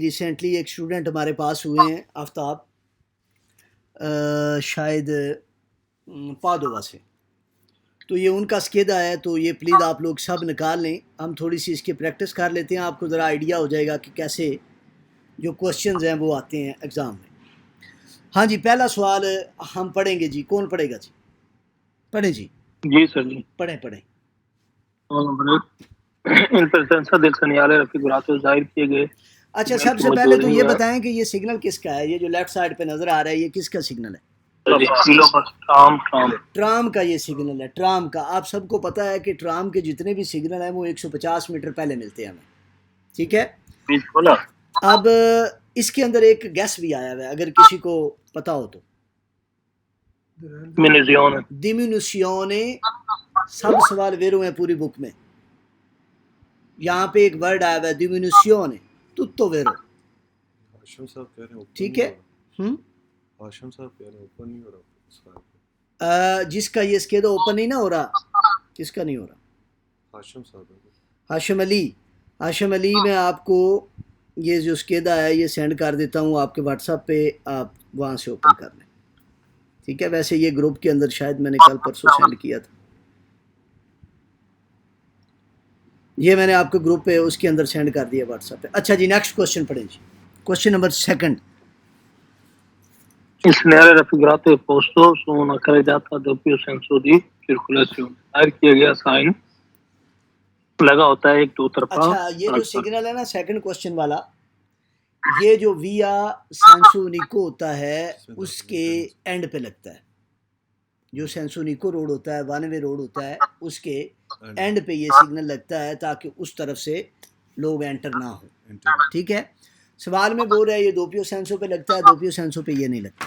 Recently ایک student ہمارے پاس ہوئے ہیں آفتاب، شاید پادووا سے، تو یہ ان کا اسکیدا ہے، تو یہ پلیز آپ لوگ سب نکال لیں، ہم تھوڑی سی اس کی پریکٹس کر لیتے ہیں، آپ کو ذرا آئیڈیا ہو جائے گا کہ کیسے جو کوشچنز ہیں وہ آتے ہیں ایگزام میں۔ ہاں جی، پہلا سوال ہم پڑھیں گے جی، کون پڑھے گا جی؟ پڑھیں جی جی سر جی پڑھیں۔ ان پرسنسا دل سنیالے رفیع گراتو ظاہر کیے گئے۔ اچھا، سب سے پہلے تو یہ بتائیں کہ یہ سگنل کس کا ہے؟ یہ جو لیفٹ سائڈ پہ نظر آ رہا ہے یہ کس کا سگنل ہے؟ ٹرام کا یہ سگنل ہے، ٹرام کا۔ آپ سب کو پتا ہے کہ ٹرام کے جتنے بھی سگنل ہیں وہ 150 میٹر پہلے ملتے ہیں ہمیں، ٹھیک ہے؟ اب اس کے اندر ایک گیس بھی آیا ہوا ہے، اگر کسی کو پتا ہو تو، ڈیمینوسیونے سب سوال ویرو ہیں پوری بک میں، یہاں پہ ایک ورڈ آیا ہوا ہے ڈیمینوسیونے، tutto vero، ٹھیک ہے؟ ہاشم صاحب کہہ رہے ہیں اوپن نہیں ہو رہا، جس کا یہ اسکیدا اوپن نہیں نہ ہو رہا، کس کا نہیں ہو رہا؟ ہاشم صاحب، ہاشم علی میں آپ کو یہ جو اسکیدا ہے یہ سینڈ کر دیتا ہوں آپ کے واٹس ایپ پہ، آپ وہاں سے اوپن کر لیں، ٹھیک ہے؟ ویسے یہ گروپ کے اندر شاید میں نے کل پرسوں سینڈ کیا تھا، یہ میں نے آپ کو گروپ پہ اس کے اندر سینڈ کر دیا واٹس ایپ پہ۔ اچھا جی، نیکسٹ کوشچن پڑھیں جی، question number 2۔ Il segnale raffigurato è posto su una carreggiata a doppio senso di circolazione. ظاہر کیا گیا سائن لگا ہوتا ہے ایک دو طرفہ۔ اچھا، یہ جو سگنل ہے نا سیکنڈ کوشچن والا، یہ جو ویا سینسونیکو ہوتا ہے اس کے اینڈ پہ لگتا ہے، جو سینسونیکو روڈ ہوتا ہے، ون وے روڈ ہوتا ہے، اس کے اینڈ پہ یہ سگنل لگتا ہے تاکہ اس طرف سے لوگ انٹر نہ ہو، ٹھیک ہے؟ سوال میں بول رہا ہے یہ دوپیو سینسو پہ لگتا ہے، دوپیو سینسو پہ یہ نہیں لگتا۔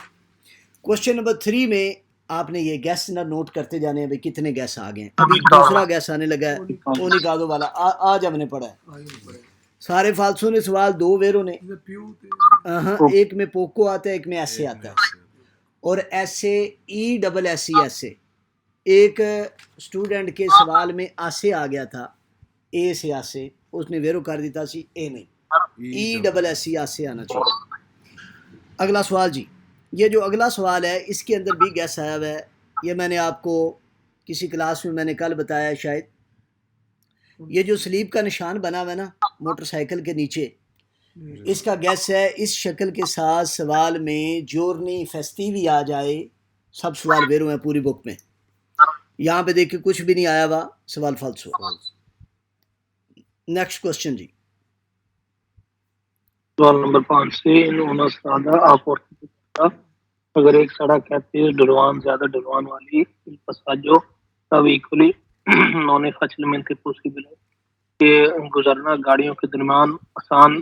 کوشچن نمبر 3 میں آپ نے یہ گیس نہ نوٹ کرتے جانے ہیں، بھائی کتنے گیس آ گئے ہیں۔ ابھی دوسرا گیس آنے لگا ہے، اونیکادو والا، آج ہم نے پڑھا ہے۔ سارے فالسو نے سوال 2 ویرو نے، ایک میں پوکو آتا ہے، ایک میں ایسے آتا ہے، اور ایسے ای ڈبل ایس ای ایسے، ایک اسٹوڈنٹ کے سوال میں آسے آ گیا تھا، اے سے آسے، اس نے ویرو کر دیتا سی اے نہیں، ای ڈبل ایس ای آسے آنا چاہیے۔ اگلا سوال جی، یہ جو اگلا سوال ہے اس کے اندر بھی گیس آیا ہوا ہے، یہ میں نے آپ کو کسی کلاس میں نے کل بتایا شاید، یہ جو سلیپ کا نشان بنا ہوا ہے نا موٹر سائیکل کے نیچے، اس کا گیس ہے اس شکل کے ساتھ سوال میں جورنی فیسٹیوی آ جائے، سب سوال ویرو ہیں پوری بک میں، یہاں پہ دیکھیں کچھ بھی نہیں آیا ہوا، سوال فالسو۔ نیکسٹ کوشچن جی، سوال نمبر 5 سے انہوں سادہ اگر ایک سڑک ہے تیز ڈلوان زیادہ ڈلوان والی پساجو تب ایکولی non è facilmente possibile کہ گزرنا گاڑیوں کے درمیان آسان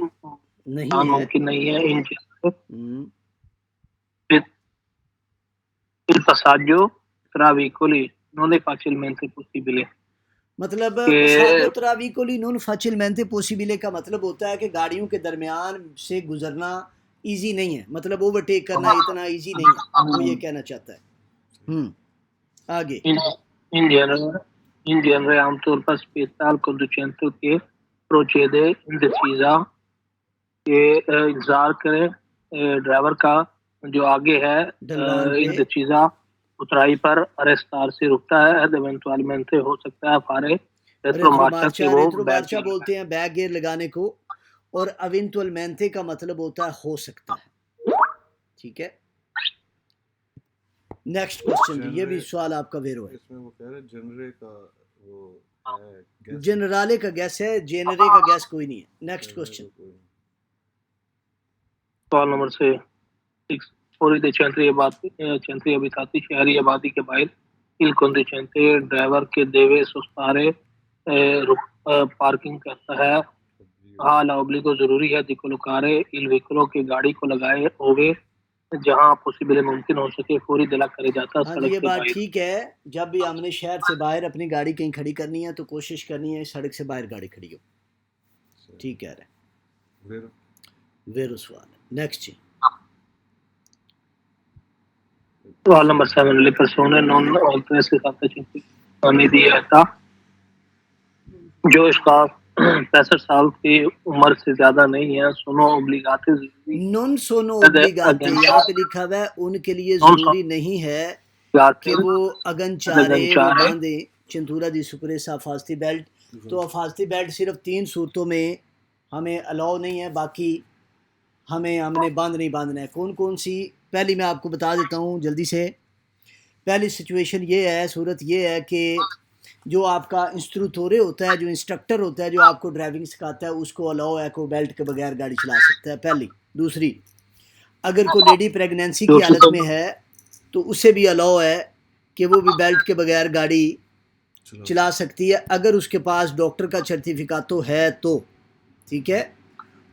ممکن نہیں ہے ان il passaggio tra veicoli non è facilmente possibile، مطلب پساجو ترا ویکولی نون فاچلمنتے پوسیبلے کا مطلب ہوتا ہے کہ گاڑیوں کے درمیان سے گزرنا ایزی نہیں ہے، مطلب اوورٹیک کرنا اتنا ایزی نہیں ہے، وہ یہ کہنا چاہتا ہے۔ آگے in genere عام طور پر spetta al conducente che procede indecisa کہ انتظار کرے ڈرائیور کا جو آگے ہے indecisa اترائی پر ارستار سے رکتا ہے، eventualmente ہو سکتا ہے فارے ریٹرومارچا بولتے ہیں بیک گیئر لگانے کو، اور ایونچوئلمنتے کا مطلب ہوتا ہے ہو سکتا ہے، ٹھیک ہے؟ نیکسٹ کوسچن جی، یہ بھی سوال آپ کا ویرو ہے، اس میں وہ کہہ رہے جنرے کا وہ ہے، جنرالے کا گیس ہے، جنرے کا گیس کوئی نہیں ہے۔ نیکسٹ کوسچن، سوال نمبر 6 فوری دے چنتری ابیتاتی شہری آبادی کے باہر il conducente ڈرائیور کے دیوے سستارے پارکنگ کرتا ہے، حال اوبلیگو ضروری ہے di collocare il veicolo کے گاڑی کو لگائے ہوئے جہاں پوسیبل ممکن ہو سکے فوری دلا کرے جاتا ہاں جی، یہ بات ٹھیک ہے، جب بھی ہم نے شہر سے باہر اپنی گاڑی کہیں کھڑی کرنی ہے تو کوشش کرنی ہے سڑک سے باہر گاڑی کھڑی ہو، ٹھیک کہہ رہے ہیں، ویرو سوال ہے۔ نیکسٹ جی، سوال number 7 le persone non oltre 65 anni di età جو اشخاص 65 سال کی عمر سے زیادہ نہیں ہے. سنو ابلیگاتے ضروری نون سونو اوبلیگاتے یہاں پہ لکھا ہوا ہے ان کے لیے ضروری نہیں ہے کہ وہ اگن چارے وہ باندھیں. چنتورا دی سپریس حفاظتی بیلٹ. تو حفاظتی بیلٹ صرف 3 صورتوں میں ہمیں الاؤ نہیں ہے، باقی ہم نے نہیں باندھنا ہے. کون کون سی؟ پہلی میں آپ کو بتا دیتا ہوں جلدی سے. پہلی سچویشن یہ ہے، صورت یہ ہے کہ جو آپ کا انسٹروتورے ہوتا ہے، جو انسٹرکٹر ہوتا ہے، جو آپ کو ڈرائیونگ سکھاتا ہے، اس کو الاؤ ہے کو بیلٹ کے بغیر گاڑی چلا سکتا ہے. پہلی. دوسری، اگر کوئی لیڈی پریگنینسی کی حالت میں ہے تو اسے بھی الاؤ ہے کہ وہ بھی بیلٹ کے بغیر گاڑی چلا سکتی ہے، اگر اس کے پاس ڈاکٹر کا سرٹیفکیٹ تو ہے تو. ٹھیک ہے.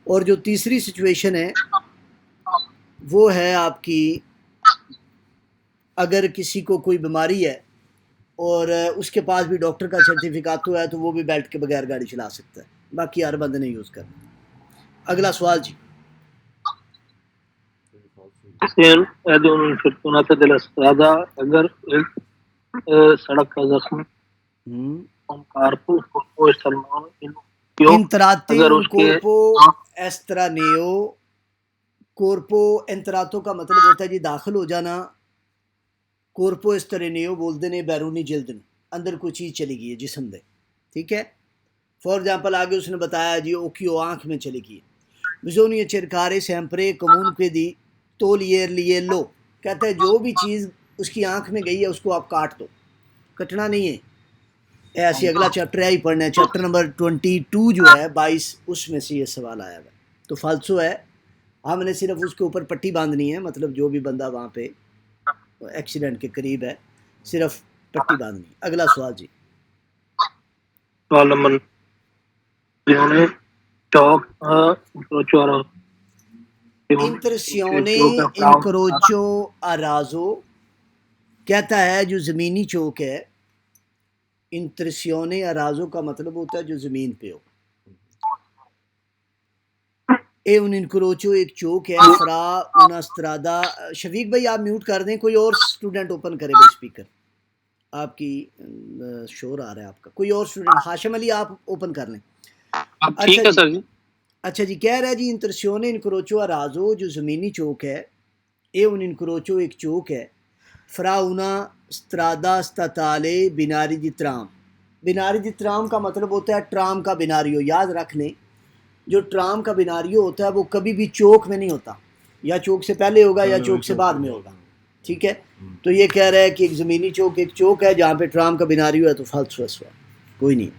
اور جو تیسری سچویشن ہے وہ ہے آپ کی، اگر کسی کو کوئی بیماری ہے اور اس کے پاس بھی ڈاکٹر کا سرٹیفکیٹ تو ہے تو وہ بھی بیلٹ کے بغیر گاڑی چلا سکتا ہے، باقی ہر بندے نے یوز کرنا. اگلا سوال جی. اگر سڑک کا زخم انتراتے اگر ان اس کے کورپو ایسترانیو. کورپو انتراتو کا مطلب ہوتا ہے جی داخل ہو جانا. کورپو ایسترانیو بولتے ہیں بیرونی جلد میں، اندر کوئی چیز چلی گئی ہے جسم دے. ٹھیک ہے. فار ایگزامپل آگے اس نے بتایا جی اوکیو آنکھ میں چلی گئی. بزونی چرکارے سیمپرے کمون کے دی تو لیے لو. کہتا ہے جو بھی چیز اس کی آنکھ میں گئی ہے اس کو آپ کاٹ دو، کٹنا نہیں ہے. ایسی اگلا چیپٹر ہے ہی پڑھنا ہے، چیپٹر نمبر 22 جو ہے 22، اس میں سے یہ سوال آیا ہے. تو فالسو ہے، ہم نے صرف اس کے اوپر پٹی باندھنی ہے، مطلب جو بھی بندہ وہاں پہ ایکسیڈنٹ کے قریب ہے صرف پٹی باندھنی ہے. اگلا سوال جی. سوال نمبر انترسیونے انکروچو ارازو. کہتا ہے جو زمینی چوک ہے، انترسیونے ارازو کا مطلب ہوتا ہے جو زمین پہ ہو. اے ان انکروچو ایک چوک ہے فرا una strada. شفیق بھائی آپ میوٹ کر دیں، کوئی اور سٹوڈنٹ اوپن کرے بھائی اسپیکر. آپ کی شور آ رہا ہے آپ کا. کوئی اور سٹوڈنٹ، ہاشم علی آپ اوپن کر لیں. ٹھیک ہے سر جی. اچھا جی، کہہ رہا ہے جی انترسیونے انکروچو ارازو جو زمینی چوک ہے، اے ان انکروچو ایک چوک ہے فرا una strada statale بیناری دی ترام. بیناری دی ترام کا مطلب ہوتا ہے ٹرام کا بیناریو. یاد رکھ لیں جو ٹرام کا بیناریو ہوتا ہے وہ کبھی بھی چوک میں نہیں ہوتا، یا چوک سے پہلے ہوگا یا چوک سے بعد میں ہوگا. ٹھیک ہے. تو یہ کہہ رہا ہے کہ ایک زمینی چوک ایک چوک ہے جہاں پہ ٹرام کا بیناریو ہے. تو فالسو ہے سوال، کوئی نہیں.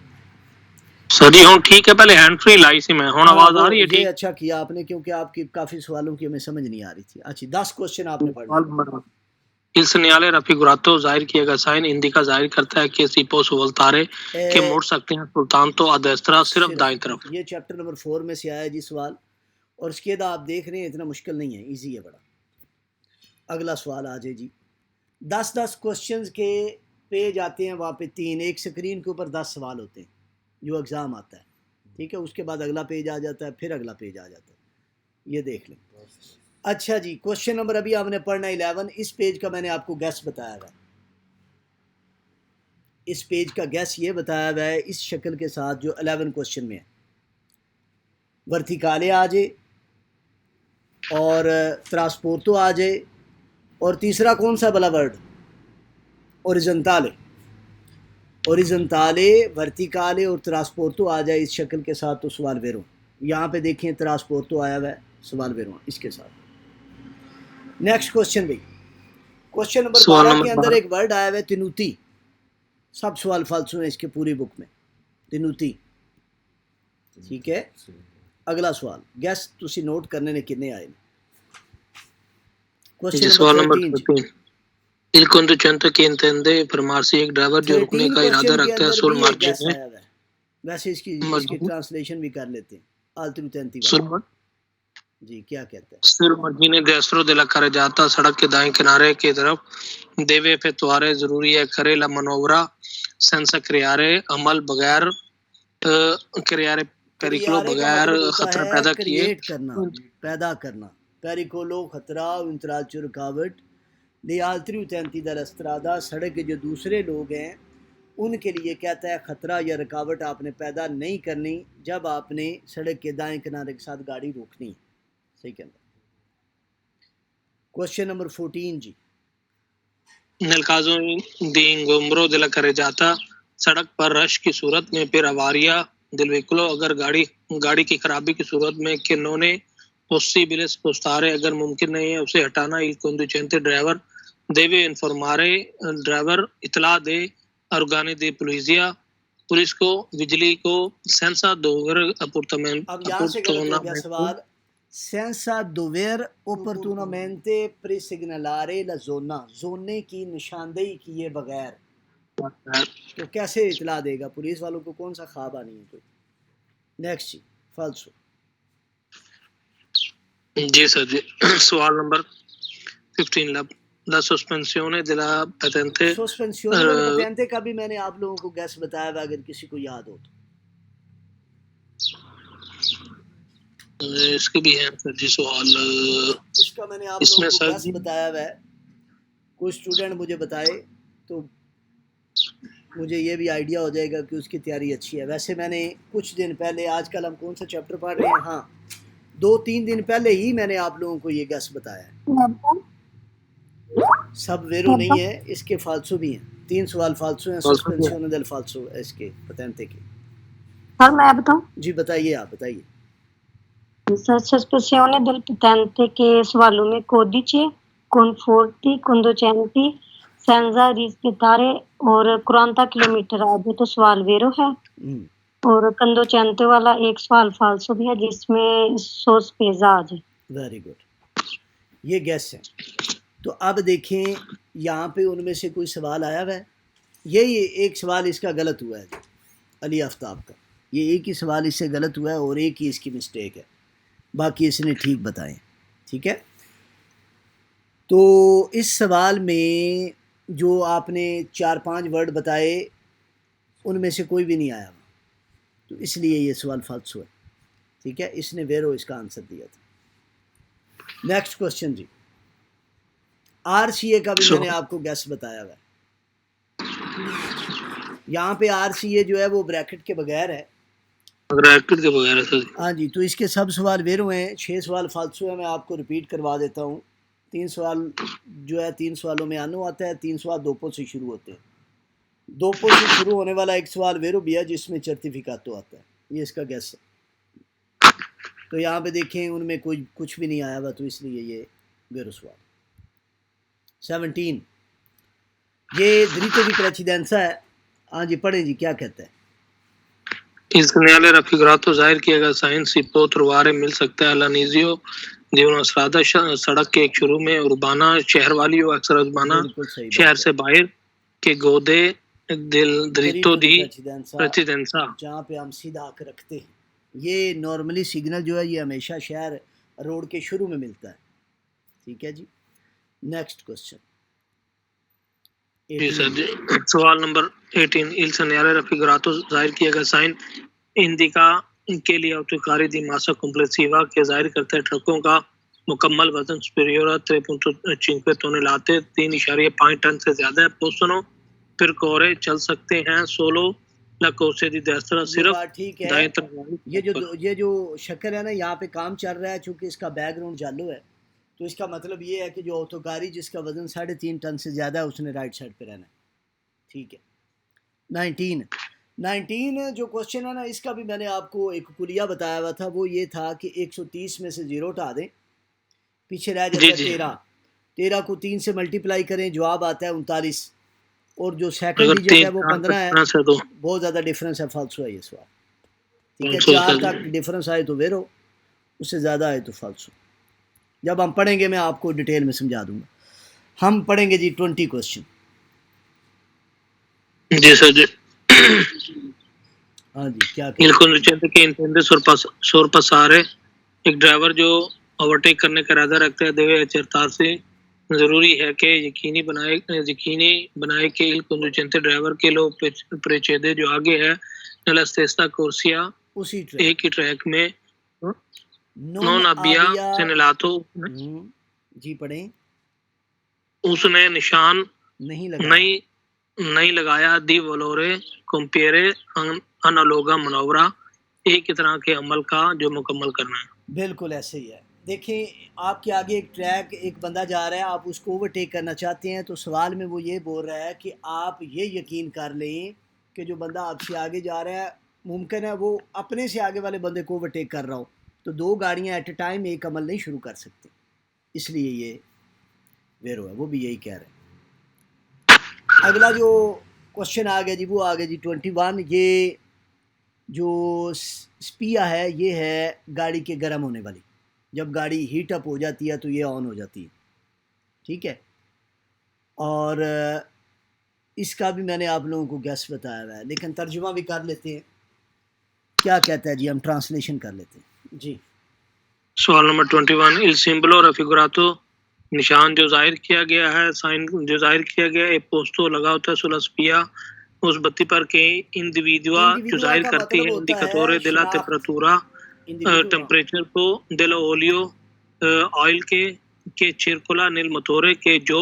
سر جی ہوں ٹھیک ہے، پہلے ہینڈ فری لائی سی میں، ہوں آواز آ رہی ہے؟ یہ اچھا کیا آپ نے، کیونکہ آپ کی کافی سوالوں کی ہمیں سمجھ نہیں آ رہی تھی. اچھا 10 کوشچن آپ نے پڑھنا. Il segnale raffigurato ظاہر کیا گیا سائن indica ظاہر کرتا ہے کہ si posso voltare کہ مڑ سکتے ہیں soltanto a destra صرف دائیں طرف. یہ چیپٹر نمبر 4 میں سے آیا جی سوال، اور اس کے بعد آپ دیکھ رہے ہیں اتنا مشکل نہیں ہے، ایزی ہے بڑا. اگلا سوال آ جائے جی. 10 کوشچنز کے پیج آتے ہیں وہاں پہ 3، ایک سکرین کے اوپر 10 سوال ہوتے ہیں جو ایگزام آتا ہے. ٹھیک ہے. اس کے بعد اگلا پیج آ جاتا ہے، پھر اگلا پیج آ جاتا ہے. یہ دیکھ لیں. اچھا جی، کوشچن نمبر ابھی آپ نے پڑھنا 11. اس پیج کا میں نے آپ کو گیس بتایا ہے. اس پیج کا گیس یہ بتایا ہوا ہے اس شکل کے ساتھ جو 11 کوشچن میں ہے. ورتیکالے آ جائے اور ٹرانسپورٹو آ جائے، اور تیسرا کون سا بلا ورڈ؟ اوریزنتالے. اوریزنتالے، ورتیکالے اور ٹرانسپورٹو آ جائے اس شکل کے ساتھ تو سوال ویرو. یہاں پہ دیکھیں ٹرانسپورٹو آیا ہوا ہے، سوال ویرو اس کے ساتھ. نیکسٹ کوشچن بھی، کوشچن نمبر 12 کے اندر ایک ورڈ آیا ہوا ہے تنوتی. سب سوال فالسو ہیں اس کے پوری بک میں. تنوتی. ٹھیک ہے. اگلا سوال گیس تسی نوٹ کرنے نے کتنے آئے. سوال number 13. Il conducente che intende fermarsi ایک ڈرائیور جو رکنے کا ارادہ رکھتا ہے سول مارجن ہے. ویسے اس کی ٹرانسلیشن بھی کر لیتے ہیں. آلترو تینتی والا جی کیا کہتا ہے؟ سر مرجینے دیسرو دلا کرے جاتا سڑک کے دائیں کنارے کی طرف دیوے فیتوارے ضروری ہے کرے لا منورا سنسا کریارے عمل بغیر کریارے پیریکلو بغیر خطرہ پیدا کیے. کریٹ کرنا، پیدا کرنا. پیریکولو خطرہ، انتراچو رکاوٹ. لی آلتری اتینتی در استرادا سڑک کے جو دوسرے لوگ ہیں ان کے لیے کہتا ہے خطرہ یا رکاوٹ آپ نے پیدا نہیں کرنی جب آپ نے سڑک کے دائیں کنارے کے ساتھ گاڑی روکنی ہے. صحیح کے اندر. کوشچن نمبر 14 جی. Nel caso di ingombro della carreggiata سڑک پر رش کی صورت میں پھر avaria del veicolo اگر گاڑی کی خرابی کی صورت میں che non è possibile spostare اگر ممکن نہیں ہے اسے ہٹانا il conducente driver deve informare driver اطلاع دے organi di polizia پولیس کو بجلی کو senza dover اب یہاں سے غلط ہو گیا سوال. senza dover opportunamente presignalare la zona, زونے کی نشاندہی کیے بغیر تو کیسے اطلاع دے گا پولیس والوں کو؟ کون سا خواب آنی ہے کوئی. نیکسٹ جی فالسو. جی سر جی. سوال number 15 la sospensione della patente suspension della patente کا بھی میں نے آپ لوگوں کو گیس بتایا ہوا اگر کسی کو یاد ہو تو. اس کے بھی ہیں سر جی سوال. اس کا میں نے آپ لوگوں کو گیس بتایا ہوا ہے. کوئی اسٹوڈنٹ مجھے بتائے تو مجھے یہ بھی آئیڈیا ہو جائے گا کہ اس کی تیاری اچھی ہے. ویسے میں نے کچھ دن پہلے، آج کل ہم کون سا چیپٹر پڑھ رہے ہیں، ہاں 2-3 دن پہلے ہی میں نے آپ لوگوں کو یہ گیس بتایا ہے. سب ویرو نہیں ہے، اس کے فالسو بھی ہیں. 3 سوال فالسو ہیں. سسپینشن دل فالسو اس کے پتنتے کے. سر میں بتاؤں؟ جی بتائیے، آپ بتائیے. سر sospensione del patente کے سوالوں میں codice conforti conducenti senza rispettare اور 40 کلومیٹر آگے تو سوال ویرو ہے، اور conducente والا ایک سوال فالسو بھی ہے جس میں سوسپیزا آ جائے. ویری گڈ، یہ گیس ہے. تو اب دیکھیں یہاں پہ ان میں سے کوئی سوال آیا ہوا ہے. یہی ایک سوال اس کا غلط ہوا ہے علی آفتاب کا. یہ ایک ہی سوال اس سے غلط ہوا ہے اور ایک ہی اس کی مسٹیک ہے، باقی اس نے ٹھیک بتائیں. ٹھیک ہے. تو اس سوال میں جو آپ نے 4-5 ورڈ بتائے ان میں سے کوئی بھی نہیں آیا، تو اس لیے یہ سوال فالسو ہے. ٹھیک ہے، اس نے ویرو اس کا آنسر دیا تھا. نیکسٹ کوشچن جی. آر سی اے کا بھی میں نے آپ کو گیس بتایا ہوا ہے. یہاں پہ آر سی اے جو ہے وہ بریکٹ کے بغیر ہے. بریکٹ کے بغیر ہے. ہاں جی، تو اس کے سب سوال ویرو ہیں. 6 سوال فالسو ہیں. میں آپ کو ریپیٹ کروا دیتا ہوں. 3 سوال جو ہے 3 سوالوں میں آنو آتا ہے. 3 سوال دوپو سے شروع ہوتے ہیں. دوپو سے شروع ہونے والا ایک سوال ویرو بھی ہے جس میں چرتیفکاتو آتا ہے. یہ اس کا گیس ہے. تو یہاں پہ دیکھیں ان میں کوئی کچھ بھی نہیں آیا ہوا، تو اس لیے یہ ویرو سوال. 17 یہ دریتو دی پریسیڈنسا ہے. ہاں جی پڑھیں جی، کیا کہتا ہے؟ Il segnale raffigurato ظاہر کیا گیا سائن si può trovare مل سکتا ہے all'inizio di una strada سڑک کے ایک شروع میں urbaنا شہر والی ہو اکثر urbaنا بالکل صحیح شہر بات سے ہے. باہر کے گودے del dritto دریتو دی di پریسیڈنسا precedenza جہاں پہ ہم سیدھا آ کے رکھتے ہیں. یہ نارملی سگنل جو ہے یہ ہمیشہ شہر روڈ کے شروع میں ملتا ہے. ٹھیک ہے جی. Next question. جی سر جی. سوال نمبر 18 il segnale raffigurato ظاہر کیا گیا سائن indica کے لیے autocarri di massa complessiva کے ظاہر کرتا ہے ٹرکوں کا مکمل وزن superiore a 3.5 tonnellate 3.5 ٹن سے زیادہ ہے. possono percorrere چل سکتے ہیں solo la cose di destra یہ صرف بات ٹھیک ہے. دائیں طرف. یہ جو شکر ہے نا، یہاں پہ کام چل رہا ہے چونکہ اس کا بیک گراؤنڈ چالو ہے، تو اس کا مطلب یہ ہے کہ جو آٹوکاری جس کا وزن 3.5 ٹن سے زیادہ ہے اس نے رائٹ سائڈ پہ رہنا ہے. ٹھیک ہے. 19 جو کوشچن ہے نا، اس کا بھی میں نے آپ کو ایک کلیہ بتایا ہوا تھا. وہ یہ تھا کہ 130 میں سے 0 ہٹا دیں، پیچھے رہ جاتا ہے 13 کو 3 سے ملٹیپلائی کریں، جواب آتا ہے 39، اور جو سیکنڈ ڈیجٹ ہے وہ 15 ہے. بہت زیادہ ڈیفرنس ہے، فالسو ہے یہ سوال. ٹھیک ہے. 4 تک ڈیفرنس آئے تو ویرو، اس سے زیادہ آئے تو فالسو. جب ہم پڑھیں گے میں آپ کو ڈیٹیل میں سمجھا دوں گا. ہم پڑھیں گے جی 20 کوشچن. جی سر جی. ہاں جی کیا il conducente che intende sorpassare ایک ڈرائیور جو اوورٹیک کرنے کا ارادہ رکھتا ہے deve accertarsi ضروری ہے کہ یقینی بنائے کہ il conducente ڈرائیور کے لو precede جو آگے ہے nella stessa corsia اسی ایک ہی ٹریک میں non abbia segnalato جی پڑھیں. اس نے نشان نہیں نہیں لگایا دی ولورے کمپیرے انالوگا منورہ، ایک ہی طرح کے عمل کا جو مکمل کرنا ہے۔ بالکل ایسے ہی ہے. دیکھیں آپ کے آگے ایک ٹریک، ایک بندہ جا رہا ہے، آپ اس کو اوورٹیک کرنا چاہتے ہیں، تو سوال میں وہ یہ بول رہا ہے کہ آپ یہ یقین کر لیں کہ جو بندہ آپ سے آگے جا رہا ہے ممکن ہے وہ اپنے سے آگے والے بندے کو اوورٹیک کر رہا ہو، تو دو گاڑیاں ایٹ اے ٹائم ایک عمل نہیں شروع کر سکتی، اس لیے یہ ویرو ہے. وہ بھی یہی کہہ رہے ہیں. اگلا جو کوشچن آ گیا جی وہ آ گیا جی 21. یہ جو سپیا ہے یہ ہے گاڑی کے گرم ہونے والی. جب گاڑی ہیٹ اپ ہو جاتی ہے تو یہ آن ہو جاتی ہے، ٹھیک ہے. اور اس کا بھی میں نے آپ لوگوں کو گیس بتایا ہوا ہے، لیکن ترجمہ بھی کر لیتے ہیں. کیا کہتا ہے جی، ہم ٹرانسلیشن کر لیتے ہیں جی. سوال نمبر 21. il simbolo raffigurato، نشان جو ظاہر کیا گیا ہے، سائن جو ظاہر کیا گیا ہے، پوسٹو لگا ہوتا ہے sulla spia، اس بتی پر کہ انڈیویڈوا جو انڈیویڈوا ظاہر کا کرتی مطلب ہے ہوتا ہے انڈیکاتورے della شناخت. temperatura، انڈیویڈوا ٹمپریچر کو، della olio، آئل کے circola nel motore، کے جو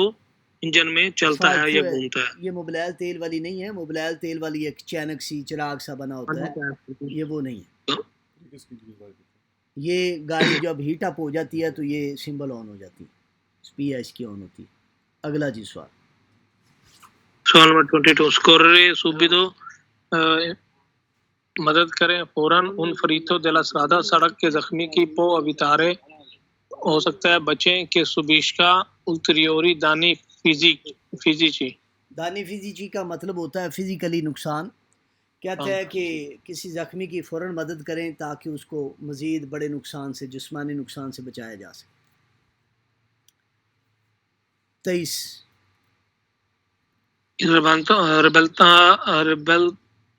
انجن میں چلتا ہے یا فالتو ہے، گھومتا ہے۔ یہ موبلائل تیل والی نہیں ہے. موبلائل تیل والی ایک چینک سی چراغ سا بنا ہوتا ہے، یہ وہ نہیں ہے. کس کی چیز بھائی؟ یہ گاڑی جب ہیٹ اپ ہو جاتی ہے تو یہ سمبل آن ہو جاتی ہے، سپیا اس کی آن ہوتی ہے. اگلا جی سوال. سوال نمبر 22. scorrere subito، مدد کریں فوراً، un ferito della strada، سڑک کے زخمی کی può evitare، ہو سکتا ہے بچیں، کہ subisca ulteriori danni fisici۔ دانی فزیچی کا مطلب ہوتا ہے فزیکلی نقصان. کہتا ہے کہ کسی زخمی کی فوراً مدد کریں تاکہ اس کو مزید بڑے نقصان سے، جسمانی نقصان سے بچایا جا سکے. 23.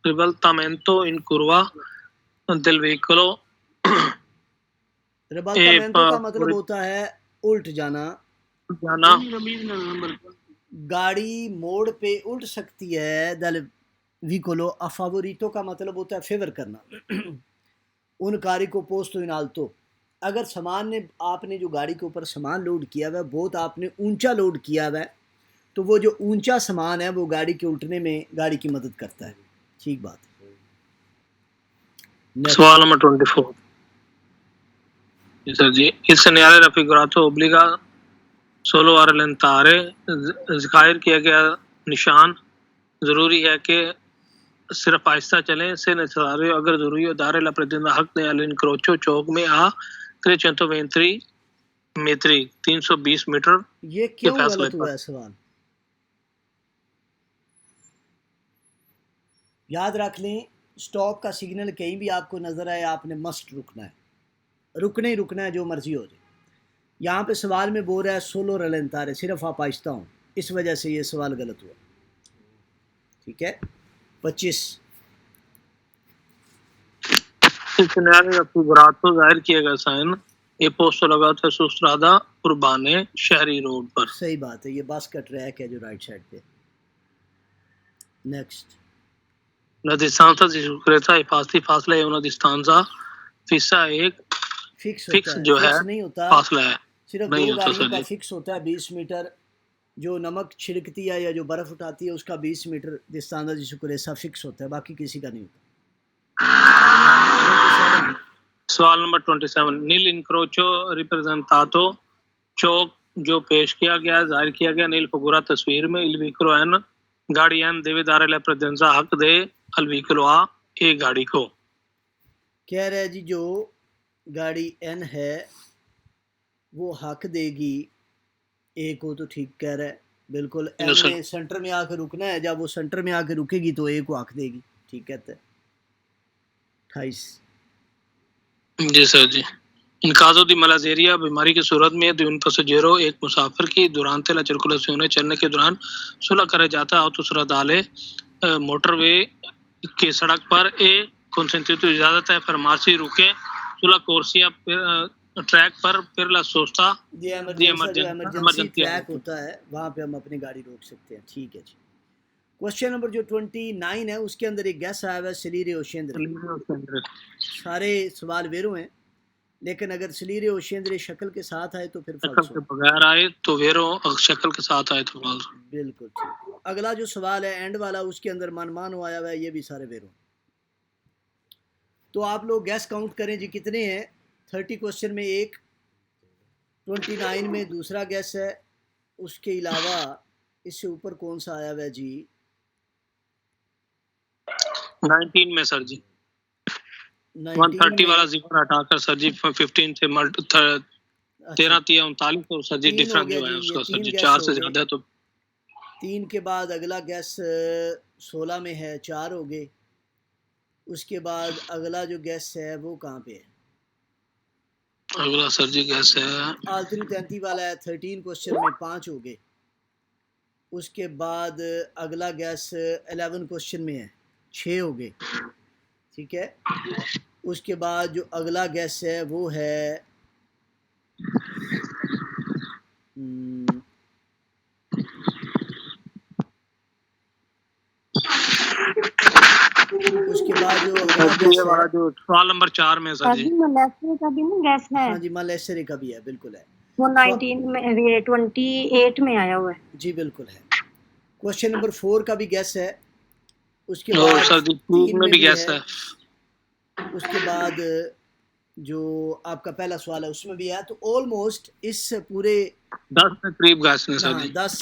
ribaltamento in curva del veicolo، ربالتامنتو کا مطلب ہوتا ہے الٹ جانا. جانا، گاڑی موڑ پہ الٹ سکتی ہے. دل ویکولو افاوریتو کا مطلب ہوتا ہے فیور کرنا. ان کاری کو پوسٹو ان آلتو، اگر سامان نے، آپ نے جو گاڑی کے اوپر سامان لوڈ کیا ہوا ہے بہت آپ نے اونچا لوڈ کیا ہوا ہے، تو وہ جو اونچا سامان ہے وہ گاڑی کے الٹنے میں گاڑی کی مدد کرتا ہے. ٹھیک بات. سوال number 24. G sir G. il segnale raffigurato obbliga solo a rallentare، ظاہر کیا گیا نشان ضروری ہے کہ صرف آہستہ چلیں، سے necessario اگر ضروری ہو dare la pretesa حق دیں all'incrocio چوک میں a 320 میٹری 320 میٹر یہ کے کیوں فاصلے غلط پر۔ ہوا ہے سوال؟ یاد رکھ لیں، سٹاپ کا سگنل کہیں بھی آپ کو نظر آئے آپ نے مسٹ رکنا ہے، رکنا ہی رکنا ہے جو مرضی ہو جائے. یہاں پہ سوال میں بول رہا ہے سولو رلنتارے، صرف آپ آہستہ ہوں، اس وجہ سے یہ سوال غلط ہوا. ٹھیک ہے. 25. اس سنیارے raffigurato ظاہر کیا گیا سائن یہ پوسٹر لگا تھا سوسترادا قربانے شہری روڈ پر۔ صحیح بات ہے، یہ بس کا ٹریک ہے جو رائٹ سائڈ پہ. Next. La distanza di sicurezza حفاظتی فاصلہ ہے، una distanza fissa ایک فکس فکس ہوتا ہے، جو ہے فکس نہیں ہوتا، فاصلہ ہے، صرف نہیں دو ہوتا گاڑیوں سر کا جی۔ فکس ہوتا ہے 20 میٹر. جو نمک چھڑکتی ہے یا جو برف اٹھاتی ہے اس کا 20 میٹر دستاندہ جی سکریسا فکس ہوتا ہے، باقی کسی کا نہیں ہوتا. 27. سوال نمبر 27. نیل انکروچو ریپرزنتاتو چوک جو پیش کیا گیا ظاہر کیا گیا نیل فگورا تصویر میں il vicolo n گاڑی n deve dare la presenza حق دے al vicolo a ایک گاڑی کو۔ کہہ رہے جی جو گاڑی این ہے وہ حق دے گی اے کو، تو ٹھیک کہہ رہا ہے بالکل. این نے سینٹر میں آ کے رکنا ہے، جب وہ سینٹر میں آ کے رکے گی تو اے کو حق دے گی. ٹھیک کہتا ہے. 28. جی سر جی. ان کازو دی ملازیریا بیماری کی صورت میں دی un passeggero ایک مسافر کی durante la circolazione چلنے کے دوران صلح کرا جاتا ہے autostradale موٹر وے کے سڑک پر اے consentito اجازت ہے فرماسی رکے sulla corsia ٹریک پر پھر لا سوستا یہ دی ایمرجنسا جو ایمرجنسی ایمرجنسی ٹریک ہوتا ہے وہاں پہ ہم اپنی گاڑی روک سکتے ہیں. ٹھیک ہے جی. کوشچن نمبر جو 29 ہے اس کے اندر ایک گیس آیا ہوا ہے سلیرے اوشیندر. سارے سوال ویرو ہیں لیکن اگر سلیرے اور شیندرے شکل کے ساتھ آئے تو پھر شکل فالسو. کے بغیر آئے تو ویرو، اگر شکل کے ساتھ آئے تو فالس. بالکل ٹھیک. اگلا جو سوال ہے اینڈ والا، اس کے اندر مانو آیا ہوا ہے، یہ بھی سارے ویرو. تو آپ لوگ گیس کاؤنٹ کریں جی کتنے ہیں. 30 کوسچن میں ایک، 29 میں دوسرا گیس ہے، اس کے علاوہ اس سے اوپر کون سا آیا ہوا ہے جی؟ 19 میں سر جی 130 19 والا میں زیرو ہٹا کر سر جی 15 سے 13 39 تو سر جی تین ہو ڈفرنٹ گیا جو ہے جی، اس یہ کا سر تین جی گیس 4 ہو سے گئے. زیادہ ہے تو 3 کے بعد اگلا گیس 16 میں ہے، 4 ہو گئے. اس کے بعد اگلا جو گیس ہے وہ کہاں پہ ہے؟ اگلا سر جی کیسے ہے؟ آلتری 33 والا ہے، 13 کوسچن میں 5 ہو گئے. اس کے بعد اگلا گیس 11 کوسچن میں ہے، 6 ہو گئے. ٹھیک ہے. اس کے بعد جو اگلا گیس ہے وہ ہے اس کے بعد جو اگلا سر جی گیس یہ ہے، والا جو سوال نمبر 4 میں سر جی ابھی ملیسرے کا بھی نا گیس ہے، ہاں جی مالیسرے کا بھی ہے، بالکل ہے. وہ 19 میں 28 میں آیا ہوا ہے. جی بالکل ہے. کوشچن نمبر 4 کا بھی گیس ہے. اس کے اور بعد سر جی 3 میں میں بھی بھی گیس ہے. ہے. اس کے بعد جو آپ کا پہلا سوال ہے اس میں بھی ہے. تو آلموسٹ اس پورے 10 کے قریب گیس نے سر جی 10 سے